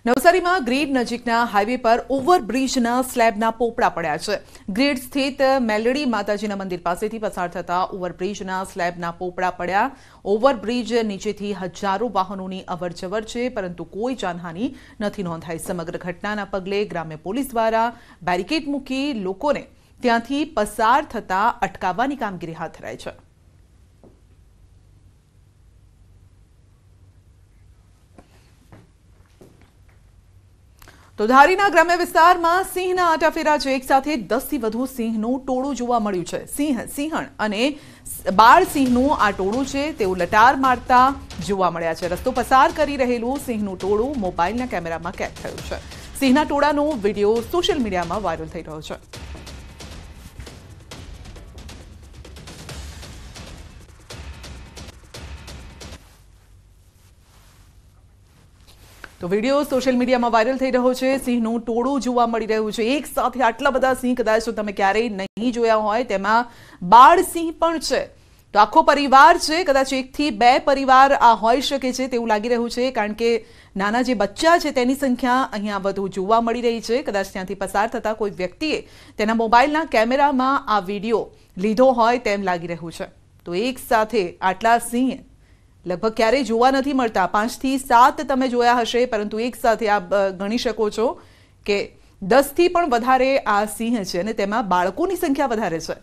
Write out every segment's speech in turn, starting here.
નવસારીમાં ગ્રીડ નજીકના હાઈવે પર ઓવરબ્રિજના સ્લેબના પોપડા પડ્યા છે। ગ્રીડ સ્થિત મેલડી માતાજીના મંદિર પાસેથી પસાર થતા ઓવરબ્રિજના સ્લેબના પોપડા પડ્યા। ઓવરબ્રિજ નીચેથી હજારો વાહનોની અવરજવર છે, પરંતુ કોઈ જાનહાનિ નથી નોંધાઈ। સમગ્ર ઘટનાના પગલે ગ્રામ્ય પોલીસ દ્વારા બેરિકેડ મૂકી લોકોને ત્યાંથી પસાર થતા અટકાવવાની કામગીરી હાથ ધરાઈ છે। તો ધારીના ગ્રામ્ય વિસ્તારમાં સિંહના આટાફેરા છે। એક સાથે 10 થી વધુ સિંહનું ટોળું જોવા મળ્યું છે। સિંહણ અને બાળ સિંહનું આ ટોળું છે તેઓ લટાર મારતા જોવા મળ્યા છે। રસ્તો પસાર કરી રહેલું સિંહનું ટોળું મોબાઈલના કેમેરામાં કેદ થયું છે। સિંહના ટોળાનો વિડીયો સોશિયલ મીડિયામાં વાયરલ થઈ રહ્યો છે। તો વિડીયો સોશિયલ મીડિયામાં વાયરલ થઈ રહ્યો છે। સિંહનું ટોળું જોવા મળી રહ્યું છે। એક સાથે આટલા બધા સિંહ કદાચ તમે ક્યારેય નહીં જોયા હોય, તેમાં બાળ સિંહ પણ છે। તો આખો પરિવાર છે, કદાચ 1 થી 2 પરિવાર આ હોઈ શકે છે તેવું લાગી રહ્યું છે, કારણ કે નાના જે બચ્ચા છે તેની સંખ્યા અહીંયા વધુ જોવા મળી રહી છે। કદાચ ત્યાંથી પસાર થતા કોઈ વ્યક્તિએ તેના મોબાઈલના કેમેરામાં આ વિડીયો લીધો હોય તેમ લાગી રહ્યું છે। તો એક સાથે આટલા સિંહ लगभग क्यारेय जोवा नथी मळता। 5 થી 7 તમે જોયા હશે, પરંતુ એક સાથે આપ ગણી શકો છો કે 10 થી પણ વધારે આ સિંહ છે અને તેમાં બાળકોની સંખ્યા વધારે છે।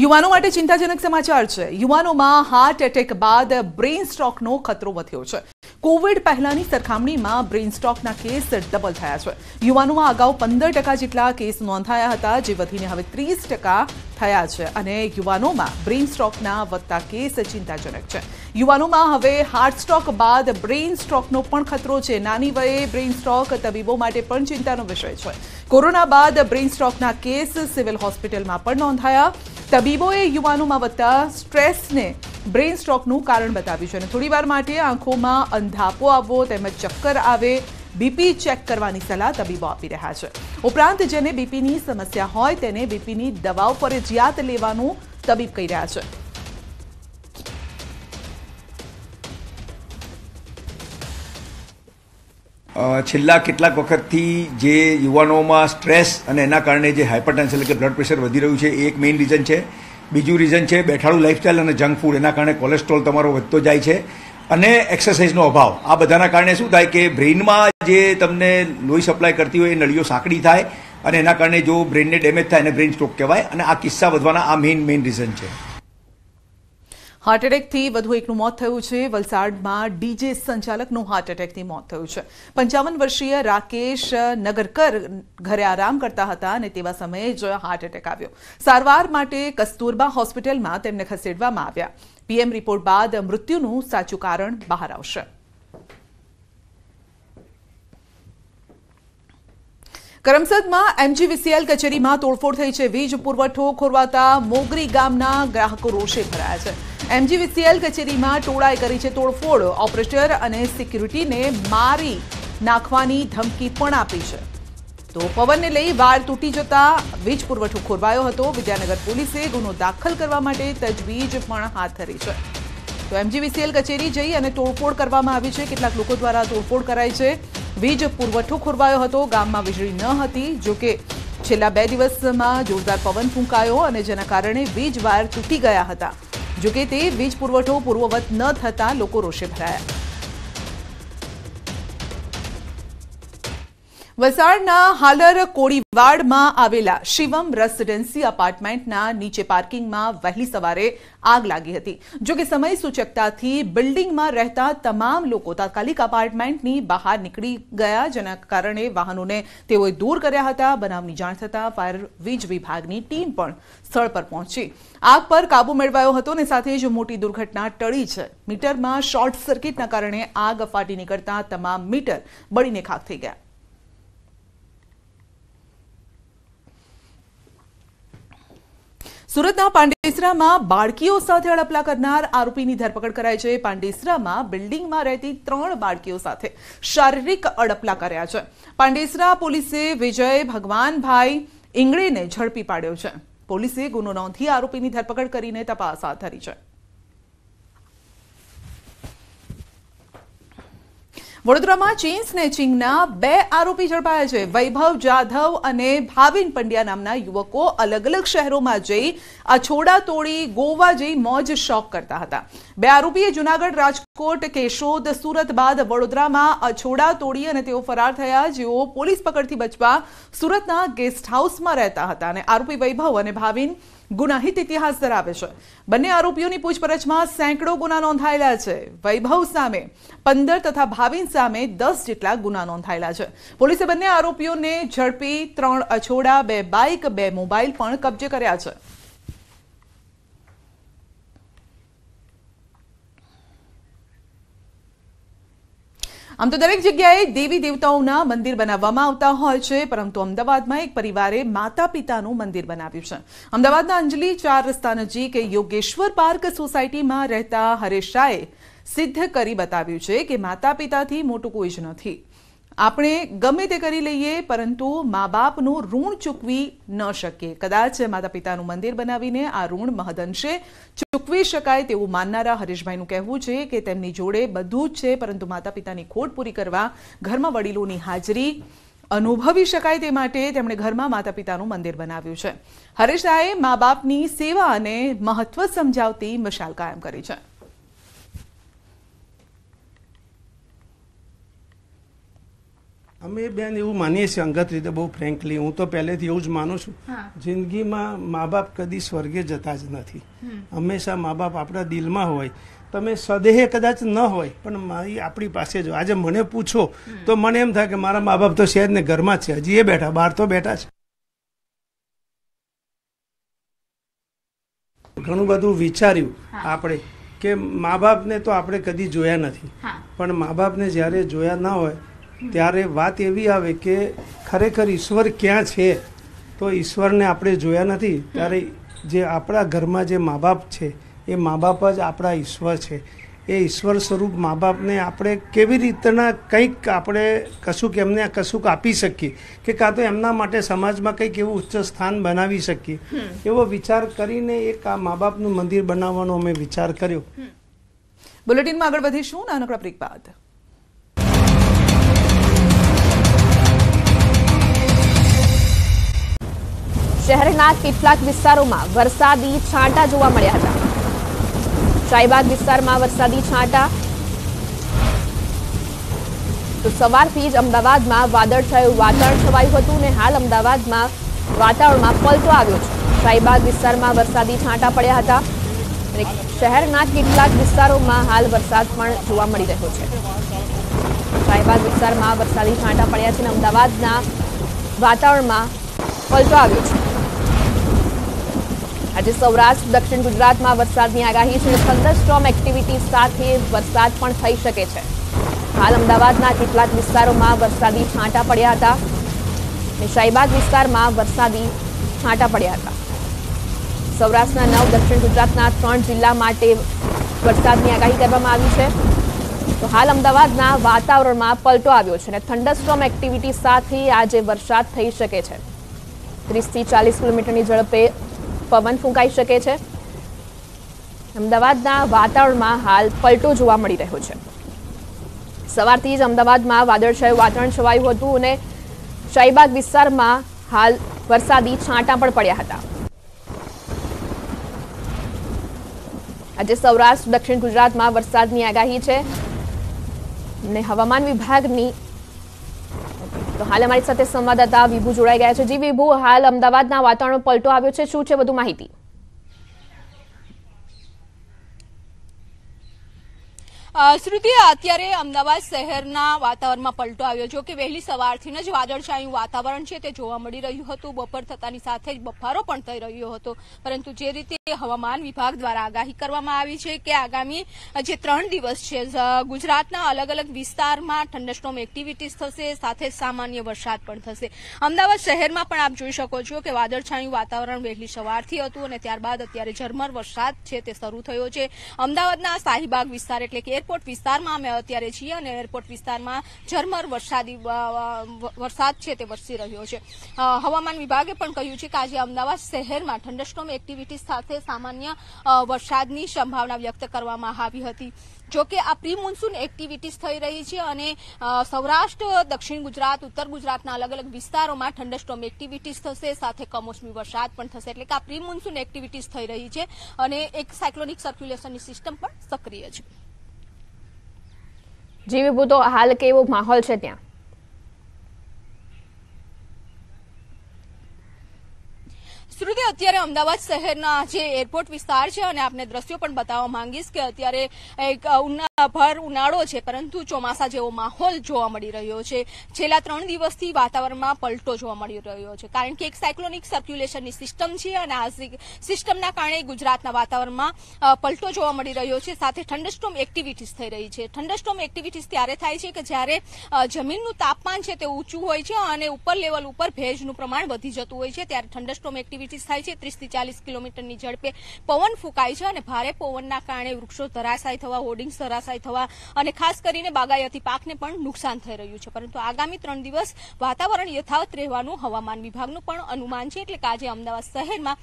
યુવાનો માટે ચિંતાજનક સમાચાર છે। યુવાનોમાં હાર્ટ એટેક બાદ બ્રેઇન સ્ટ્રોકનો ખતરો વધ્યો છે। કોવિડ પહેલાની સરખામણીમાં બ્રેઇન સ્ટ્રોકના કેસ ડબલ થયા છે। યુવાનોમાં અગાઉ 15% જેટલા કેસ નોંધાયા હતા, જે વધીને હવે 30% થયા છે અને યુવાનોમાં બ્રેઇન સ્ટ્રોકના વધતા કેસ ચિંતાજનક છે। યુવાનોમાં હવે હાર્ટ સ્ટ્રોક બાદ બ્રેઇન સ્ટ્રોકનો પણ ખતરો છે। નાની વયે બ્રેઇન સ્ટ્રોક તબીબો માટે પણ ચિંતાનો વિષય છે। કોરોના બાદ બ્રેઇન સ્ટ્રોકના કેસ સિવિલ હોસ્પિટલમાં પણ નોંધાયા। તબીબોએ યુવાનોમાં વધતા સ્ટ્રેસને બ્રેઇન સ્ટ્રોકનું કારણ बताव्યું છે અને થોડીવાર માટે આંખોમાં અંધાપો આવવો તેમજ ચક્કર આવે, બીપી ચેક કરવાની સલાહ તબીબો આપી રહ્યા છે। ઉપરાંત જેને બીપીની સમસ્યા હોય તેને બીપીની દવાઓ ફરજિયાત લેવાનું તબીબ કહી રહ્યા છે। છેલ્લા કેટલાક વખતથી જે યુવાનોમાં સ્ટ્રેસ અને એના કારણે જે હાઇપરટેન્શન એટલે કે બ્લડ પ્રેશર વધી રહ્યું છે, એ એક મેઇન રીઝન છે। બીજું રીઝન છે બેઠાડું લાઇફસ્ટાઇલ અને જંક ફૂડ। એના કારણે કોલેસ્ટ્રોલ તમારો વધતો જાય છે અને એક્સરસાઇઝનો અભાવ। આ બધાના કારણે શું થાય કે બ્રેઇનમાં જે તમને લોહી સપ્લાય કરતી હોય એ નળીઓ સાંકડી થાય અને એના કારણે જો બ્રેઇનને ડેમેજ થાય એને બ્રેઇન સ્ટ્રોક કહેવાય અને આ કિસ્સા વધવાના આ મેઇન રીઝન છે। हार्ट एटेक थी વધુ એકનું મોત થયું છે। વલસાડમાં ડીજે સંચાલકનું હાર્ટ એટેકથી મોત થયું છે। 55 વર્ષીય રાકેશ નગરકર ઘરે આરામ કરતા હતા અને તેવા સમયે જ હાર્ટ એટેક આવ્યો। સારવાર માટે કસ્તુરબા હોસ્પિટલમાં તેમને ખસેડવામાં આવ્યા। પીએમ રિપોર્ટ બાદ મૃત્યુનું સાચું કારણ બહાર આવશે। કરમસદમાં એમજીવીસીએલ કચેરીમાં તોડફોડ થઈ છે। વીજ પુરવઠો ખોરવાતા મોગરી ગામના ગ્રાહકો રોષે ભરાયા છે। એમજીવીસીએલ કચેરીમાં ટોળાએ કરી છે તોડફોડ। ઓપરેટર અને સિક્યુરિટીને મારી નાખવાની ધમકી પણ આપી છે। તો પવનને લઈ વાયર તૂટી જતા વીજ પુરવઠો ખોરવાયો હતો। વિદ્યાનગર પોલીસે ગુનો દાખલ કરવા માટે તજવીજ પણ હાથ ધરી છે। તો એમજીવીસીએલ કચેરી જઈ અને તોડફોડ કરવામાં આવી છે। કેટલાક લોકો દ્વારા તોડફોડ કરાઈ છે। વીજ પુરવઠો ખોરવાયો હતો। ગામમાં વીજળી ન હતી, જોકે છેલ્લા 2 દિવસમાં જોરદાર પવન ફૂંકાયો અને જેના કારણે વીજ વાયર તૂટી ગયા હતા। જોકે તે વીજ પુરવઠો પૂર્વવત ન થતા લોકો રોષે ભરાયા। વલસાડના હાલર કોળીવાડમાં આવેલા શિવમ રેસિડેન્સી અપાર્ટમેન્ટના નીચે પાર્કિંગમાં વહેલી સવારે આગ લાગી હતી। જો કે સમય સૂચકતાથી બિલ્ડિંગમાં રહેતા તમામ લોકો તાત્કાલિક અપાર્ટમેન્ટની બહાર નીકળી ગયા, જેના કારણે વાહનોને તેઓએ દૂર કર્યા હતા। બનાવની જાણ થતાં ફાયર વીજ વિભાગની ટીમ પણ સ્થળ પર પહોંચી આગ પર કાબુ મેળવાયો હતો અને સાથે જ મોટી દુર્ઘટના ટળી છે। મીટરમાં શોર્ટ સર્કિટના કારણે આગ ફાટી નીકળતા તમામ મીટર બળીને ખાખ થઈ ગયા। સુરતના પાંડેસરામાં બાળકીઓ સાથે અડપલા કરનાર આરોપીની ધરપકડ કરાઈ છે। પાંડેસરામાં બિલ્ડિંગમાં રહેતી 3 બાળકીઓ સાથે શારીરિક અડપલા કર્યા છે। પાંડેસરા પોલીસે વિજય ભગવાનભાઈ ઇંગળેને ઝડપી પાડ્યો છે। પોલીસે ગુનો નોંધી આરોપીની ધરપકડ કરીને તપાસ હાથ ધરી છે। વડોદરામાં ચેઇન સ્નેચિંગના 2 આરોપી ઝડપાયા છે. વૈભવ જાધવ અને ભાવિન પંડ્યા નામના યુવકો અલગ અલગ શહેરોમાં જઈ અછોડા તોડી ગોવા જઈ મોજ શોખ કરતા હતા. 2 આરોપીએ જૂનાગઢ, રાજકોટ, કેશોદ, સુરત બાદ વડોદરામાં અછોડા તોડી અને તેઓ ફરાર થયા, જેઓ પોલીસ પકડથી બચવા સુરતના ગેસ્ટ હાઉસમાં રહેતા હતા. અને આરોપી વૈભવ અને ભાવિન ગુનાહિત ઇતિહાસ ધરાવે છે. બંને આરોપીઓની પૂછપરછમાં સેંકડો ગુના નોંધાયેલા છે. વૈભવ સામે 15 તથા ભાવિન સામે 10 જેટલા ગુના નોંધાયેલા છે. પોલીસે બંને આરોપીઓને ઝડપી 3 અછોડા, 2 બાઇક, 2 મોબાઈલ પણ કબજે કર્યા છે. આમ તો દરેક જગ્યાએ દેવી દેવતાઓના મંદિર બનાવવામાં આવતા હોય છે, પરંતુ અમદાવાદમાં એક પરિવારે માતા પિતાનું મંદિર બનાવ્યું છે. અમદાવાદના અંજલી 4 રસ્તા નજીક યોગેશ્વર પાર્ક સોસાયટીમાં રહેતા હરેશ શાહે સિદ્ધ કરી બતાવ્યું છે કે માતા પિતાથી મોટું કોઈ જ નથી. આપણે ગમે તે કરી લઈએ, પરંતુ મા બાપનું ઋણ ચૂકવી ન શકીએ. કદાચ માતા પિતાનું મંદિર બનાવીને આ ઋણ મહદઅંશે ચૂકવી શકાય તેવું માનનારા હરેશભાઈનું કહેવું છે કે તેમની જોડે બધું જ છે, પરંતુ માતા પિતાની ખોટ પૂરી કરવા ઘરમાં વડીલોની હાજરી અનુભવી શકાય તે માટે તેમણે ઘરમાં માતા પિતાનું મંદિર બનાવ્યું છે. હરેશ શાહે મા બાપની સેવા અને મહત્વ સમજાવતી મશાલ કાયમ કરી છે. અમે બેન એવું માનીએ છીએ અંગત રીતે, બહુ ફ્રેન્કલી. હું તો પહેલેથી એવું જ માનું છું, જિંદગીમાં મા બાપ કદી સ્વર્ગે જતા જ નથી. હંમેશા મા બાપ આપણા દિલમાં હોય. તમે સદેહે કદાચ ન હોય, પણ મારી આપણી પાસે જ. આજે મને પૂછો તો મને એમ થાય કે મારા મા બાપ તો શહેર ને ઘરમાં જ છે, હજી એ બેઠા, બહાર તો બેઠા છે. ઘણું બધું વિચાર્યું આપણે કે મા બાપને તો આપણે કદી જોયા નથી, પણ મા બાપને જ્યારે જોયા ના હોય ત્યારે વાત એવી આવે કે ખરેખર ઈશ્વર ક્યાં છે. તો ઈશ્વરને આપણે જોયા નથી, ત્યારે જે આપણા ઘરમાં જે મા બાપ છે એ મા બાપ જ આપણા ઈશ્વર છે. એ ઈશ્વર સ્વરૂપ મા બાપને આપણે કેવી રીતના કંઈક આપણે કશુંક એમને કશુંક આપી શકીએ, કે કાં તો એમના માટે સમાજમાં કંઈક એવું ઉચ્ચ સ્થાન બનાવી શકીએ, એવો વિચાર કરીને એક આ મા બાપનું મંદિર બનાવવાનો અમે વિચાર કર્યો. બુલેટિનમાં આગળ વધીશું નાનકડા બ્રેક બાદ. શહેરના કેટલાક વિસ્તારોમાં વરસાદી છાંટા જોવા મળ્યા હતા. શાહીબાગ વિસ્તારમાં વરસાદી છાંટા. તો સવારથી જ અમદાવાદમાં વાદળછાયું વાતાવરણ છવાયું હતું અને હાલ અમદાવાદમાં વાતાવરણમાં પલટો આવ્યો છે. શાહીબાગ વિસ્તારમાં વરસાદી છાંટા પડ્યા હતા અને શહેરના કેટલાક વિસ્તારોમાં હાલ વરસાદ પણ જોવા મળી રહ્યો છે. શાહીબાગ વિસ્તારમાં વરસાદી છાંટા પડ્યા છે અને અમદાવાદના વાતાવરણમાં પલટો આવ્યો છે. આજે સૌરાષ્ટ્ર, દક્ષિણ ગુજરાતમાં વરસાદની આગાહી છે. થંડરસ્ટોર્મ એક્ટિવિટી સાથે વરસાદ પણ થઈ શકે છે. હાલ અમદાવાદના કેટલાક વિસ્તારોમાં વરસાદી છાંટા પડ્યા હતા અને શાહીબાગ વિસ્તારમાં વરસાદી છાંટા પડ્યા હતા. સૌરાષ્ટ્રના 9, દક્ષિણ ગુજરાતના 3 જિલ્લા માટે વરસાદની આગાહી કરવામાં આવી છે. તો હાલ અમદાવાદના વાતાવરણમાં પલટો આવ્યો છે અને થંડરસ્ટોર્મ એક્ટિવિટી સાથે આજે વરસાદ થઈ શકે છે. 30 થી 40 કિલોમીટરની ઝડપે પવન ફૂંકાઈ શકે છે. અમદાવાદના વાતાવરણમાં હાલ પલટો જોવા મળી રહ્યો છે. સવારથી જ અમદાવાદમાં વાદળછાયું વાતાવરણ છવાયું હતું અને શાહીબાગ વિસ્તારમાં હાલ વરસાદી છાંટા પણ પડ્યા હતા. આજે સૌરાષ્ટ્ર, દક્ષિણ ગુજરાતમાં વરસાદની આગાહી છે અને હવામાન વિભાગની. તો હાલ અમારી સાથે સંવાદદાતા વિભુ જોડાઈ ગયા છે. જી વિભુ, હાલ અમદાવાદના વાતાવરણમાં પલટો આવ્યો છે, શું છે વધુ માહિતી? શ્રુતિ, અત્યારે અમદાવાદ શહેરના વાતાવરણમાં પલટો આવ્યો છે કે વહેલી સવારથી જ વાદળછાયું વાતાવરણ છે તે જોવા મળી રહ્યું હતું. બપોર થતાની સાથે જ બફારો પણ થઈ રહ્યો હતો, પરંતુ જે રીતે હવામાન વિભાગ દ્વારા આગાહી કરવામાં આવી છે કે આગામી જે 3 દિવસ છે ગુજરાતના અલગ અલગ વિસ્તારમાં થંડરસ્ટોર્મ એક્ટિવિટીઝ થશે, સાથે સામાન્ય વરસાદ પણ થશે. અમદાવાદ શહેરમાં પણ આપ જોઈ શકો છો કે વાદળછાયું વાતાવરણ વહેલી સવારથી હતું અને ત્યારબાદ અત્યારે ઝરમર વરસાદ છે તે શરૂ થયો છે. અમદાવાદના શાહીબાગ વિસ્તાર એટલે કે એરપોર્ટ વિસ્તારમાં અમે અત્યારે છીએ અને એરપોર્ટ વિસ્તારમાં ઝરમર વરસાદ છે તે વરસી રહ્યો છે. હવામાન વિભાગે પણ કહ્યું છે કે આજે અમદાવાદ શહેરમાં થંડરસ્ટોર્મ એક્ટિવિટી સાથે સામાન્ય વરસાદની સંભાવના વ્યક્ત કરવામાં આવી હતી. જોકે આ પ્રી મોન્સૂન એક્ટિવિટીઝ થઈ રહી છે અને સૌરાષ્ટ્ર, દક્ષિણ ગુજરાત, ઉત્તર ગુજરાતના અલગ અલગ વિસ્તારોમાં થંડરસ્ટોર્મ એક્ટિવિટીઝ થશે, સાથે કમોસમી વરસાદ પણ થશે. એટલે કે આ પ્રી મોન્સૂન એક્ટિવિટીઝ થઈ રહી છે અને એક સાયક્લોનિક સર્ક્યુલેશનની સિસ્ટમ પણ સક્રિય છે. જી વિભુ, તો હાલ કેવો માહોલ છે ત્યાં? શ્રુતિ, અત્યારે અમદાવાદ શહેરના જે એરપોર્ટ વિસ્તાર છે અને આપને દ્રશ્યો પણ બતાવવા માંગીશ કે અત્યારે એક ભર ઉનાળો છે પરંતુ ચોમાસા જેવો માહોલ જોવા મળી રહ્યો છે. છેલ્લા 3 દિવસથી વાતાવરણમાં પલટો જોવા મળી રહ્યો છે કારણ કે એક સાયક્લોનિક સર્ક્યુલેશનની સિસ્ટમ છે અને આ સિસ્ટમના કારણે ગુજરાતના વાતાવરણમાં પલટો જોવા મળી રહ્યો છે. સાથે થંડરસ્ટોર્મ એક્ટિવિટીઝ થઈ રહી છે. થંડરસ્ટોર્મ એક્ટિવિટીઝ ત્યારે થાય છે કે જ્યારે જમીનનું તાપમાન છે તે ઊંચું હોય છે અને ઉપર લેવલ ઉપર ભેજનું પ્રમાણ વધી જતું હોય છે ત્યારે થંડરસ્ટોર્મ એક્ટિવિટીઝ થાય છે. 30 થી 40 કિલોમીટરની ઝડપે પવન ફૂંકાય છે અને ભારે પવનના કારણે વૃક્ષો ધરાશાયી થવા, હોર્ડિંગ્સ ધરાશાયી થવા અને ખાસ કરીને બાગાયતી પાકને પણ નુકસાન થઈ રહ્યું છે. પરંતુ આગામી 3 દિવસ વાતાવરણ યથાવત રહેવાનું હવામાન વિભાગનું પણ અનુમાન છે. એટલે કે આજે અમદાવાદ શહેરમાં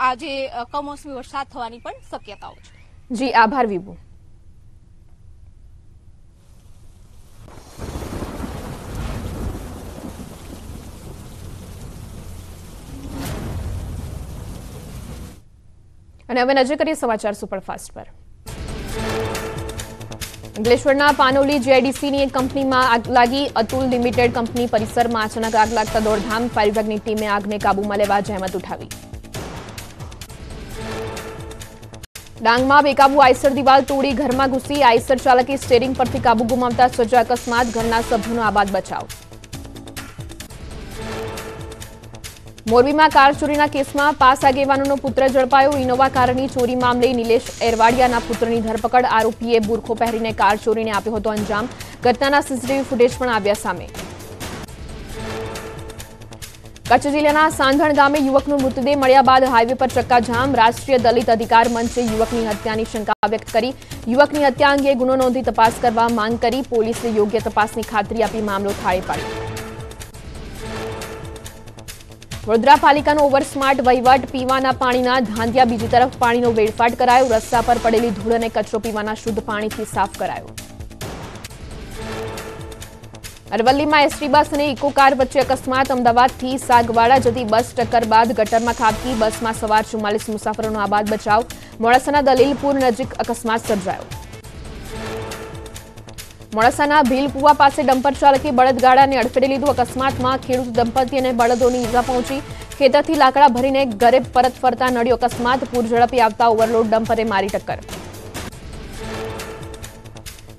આજે કમોસમી વરસાદ થવાની પણ શક્યતાઓ છે. જી, આભાર વિભુ. અને હવે નજર કરીએ સમાચાર સુપરફાસ્ટ પર. અંકલેશ્વરના પાનોલી જીઆઈડીસીની એક કંપનીમાં આગ લાગી. અતુલ લિમિટેડ કંપની પરિસરમાં અચાનક આગ લાગતા દોડધામ. ફાયર વિભાગની ટીમે આગને કાબૂમાં લેવા જહેમત ઉઠાવી. ડાંગમાં બેકાબુ આઈસર દિવાલ તોડી ઘરમાં ઘૂસી. આઈસર ચાલકે સ્ટીયરિંગ પરથી કાબુ ગુમાવતા સર્જાયો અકસ્માત. ઘરના સભ્યોનો આબાદ બચાવ. મોરબીમાં કાર ચોરીના કેસમાં પાસ આગેવાનોનો પુત્ર ઝડપાયો. ઇનોવા કારની ચોરી મામલે નિલેશ એરવાડિયાના પુત્રની ધરપકડ. આરોપીએ બુરખો પહેરીને કાર ચોરીને આપ્યો હતો અંજામ. ઘટનાના સીસીટીવી ફૂટેજ પણ આવ્યા સામે. કચ્છ જિલ્લાના સાંધણ ગામે યુવકનો મૃતદેહ મળ્યા બાદ હાઈવે પર ચક્કાજામ. રાષ્ટ્રીય દલિત અધિકાર મંચે યુવકની હત્યાની શંકા વ્યક્ત કરી. યુવકની હત્યા અંગે ગુનો નોંધી તપાસ કરવા માંગ કરી. પોલીસે યોગ્ય તપાસની ખાતરી આપી મામલો થાળે પાડ્યો. વડોદરા પાલિકાનો ઓવરસ્માર્ટ વહીવટ. પીવાના પાણીના ધાંધિયા. બીજી તરફ પાણીનો વેડફાટ કરાયો. રસ્તા પર પડેલી ધૂળ અને કચરો પીવાના શુદ્ધ પાણીથી સાફ કરાયો. અરવલ્લીમાં એસટી બસ અને ઇકો કાર વચ્ચે અકસ્માત. અમદાવાદથી સાગવાડા જતી બસ ટક્કર બાદ ગટરમાં ખાબકી. બસમાં સવાર 44 મુસાફરોનો આબાદ બચાવ. મોડાસાના દલીલપુર નજીક અકસ્માત સર્જાયો. મોડાસાના ભીલકુવા પાસે ડમ્પર ચાલકે બળદગાડાને અડફેટે લીધું. અકસ્માતમાં ખેડૂત દંપતી અને બળદોની ઈજા પહોંચી. ખેતરથી લાકડા ભરીને ઘરે પરત ફરતા નડ્યો અકસ્માત. પૂર ઝડપી આવતા ઓવરલોડ ડમ્પરે મારી ટક્કર.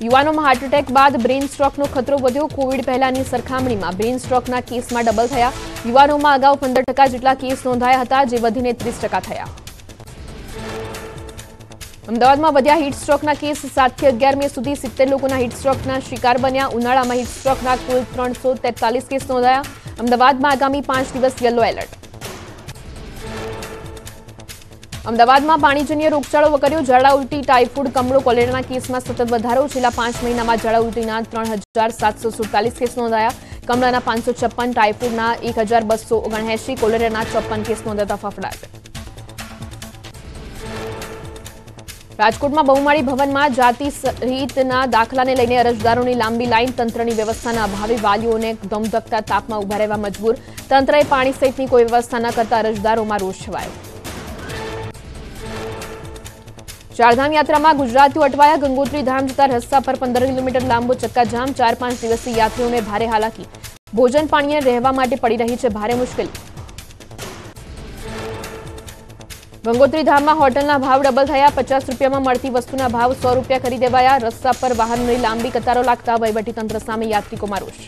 યુવાનોમાં હાર્ટ એટેક બાદ બ્રેઇન સ્ટ્રોકનો ખતરો વધ્યો. કોવિડ પહેલાની સરખામણીમાં બ્રેઇન સ્ટ્રોકના કેસમાં ડબલ થયા. યુવાનોમાં અગાઉ 15% જેટલા કેસ નોંધાયા હતા, જે વધીને 30% થયા. અમદાવાદમાં વધ્યા હીટ સ્ટ્રોકના કેસ. 7 થી 11 મે સુધી 70 લોકોના હીટ સ્ટ્રોકના શિકાર બન્યા. ઉનાળામાં હીટ સ્ટ્રોકના કુલ 343 કેસ નોંધાયા. અમદાવાદમાં આગામી 5 દિવસ યલો એલર્ટ. અમદાવાદમાં પાણીજન્ય રોગચાળો વકર્યો. ઝાડા ઉલટી, ટાઇફોઇડ, કમળો, કોલેરાના કેસમાં સતત વધારો. છેલ્લા 5 મહિનામાં ઝાડા ઉલટીના 3747 કેસ નોંધાયા. કમળાના 556, ટાઇફોઇડના 1279, કોલેરાના 54 કેસ નોંધાતા ફફડાટ. રાજકોટમાં બહુમાળી ભવનમાં જાતિ સહિતના દાખલાને લઈને અરજદારોની લાંબી લાઈન. તંત્રની વ્યવસ્થાના અભાવે વાલીઓને ધમધકતા તાપમાં ઉભા રહેવા મજબૂર. તંત્રએ પાણી સહિતની કોઈ વ્યવસ્થા ન કરતા અરજદારોમાં રોષ છવાયો. ચારધામ યાત્રામાં ગુજરાતીઓ અટવાયા. ગંગોત્રી ધામ જતા રસ્તા પર 15 કિલોમીટર લાંબો ચક્કાજામ. 4-5 દિવસથી યાત્રીઓને ભારે હાલાકી. ભોજન પાણીએ રહેવા માટે પડી રહી છે ભારે મુશ્કેલી. ગંગોત્રી ધામમાં હોટલના ભાવ ડબલ થયા. 50 રૂપિયામાં મળતી વસ્તુના ભાવ 100 રૂપિયા કરી દેવાયા. રસ્તા પર વાહનોની લાંબી કતારો લાગતા વહીવટીતંત્ર સામે યાત્રિકોમાં રોષ.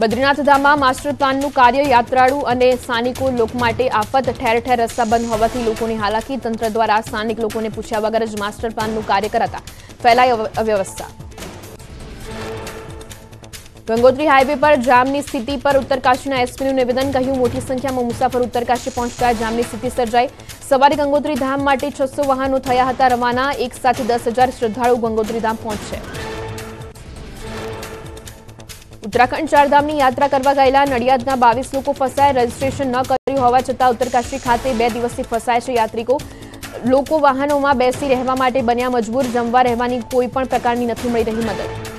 બદ્રીનાથ ધામમાં માસ્ટર પ્લાનનું કાર્ય. યાત્રાળુ અને સ્થાનિકો લોકો માટે આફત. ઠેર ઠેર રસ્તા બંધ હોવાથી લોકોની હાલાકી. તંત્ર દ્વારા સ્થાનિક લોકોને પૂછ્યા વગર જ માસ્ટર પ્લાનનું કાર્ય કરાતા ફેલાઈ અવ્યવસ્થા. ગંગોત્રી હાઈવે પર જામની સ્થિતિ પર ઉત્તરકાશીના એસપીનું નિવેદન. કહ્યું, મોટી સંખ્યામાં મુસાફર ઉત્તરકાશી પહોંચતા જામની સ્થિતિ સર્જાઈ. સવારે ગંગોત્રી ધામ માટે 600 વાહનો થયા હતા રવાના. એક સાથે 10,000 શ્રદ્ધાળુ ગંગોત્રી ધામ પહોંચશે. ઉત્તરાખંડ ચારધામની યાત્રા કરવા ગયેલા નડિયાદના 22 લોકો ફસાયા. રજીસ્ટ્રેશન ન કર્યું હોવા છતાં ઉત્તરકાશી ખાતે 2 દિવસથી ફસાય છે યાત્રિકો. લોકો વાહનોમાં બેસી રહેવા માટે બન્યા મજબૂર. જમવા રહેવાની કોઈ પણ પ્રકારની નથી મળી રહી મદદ.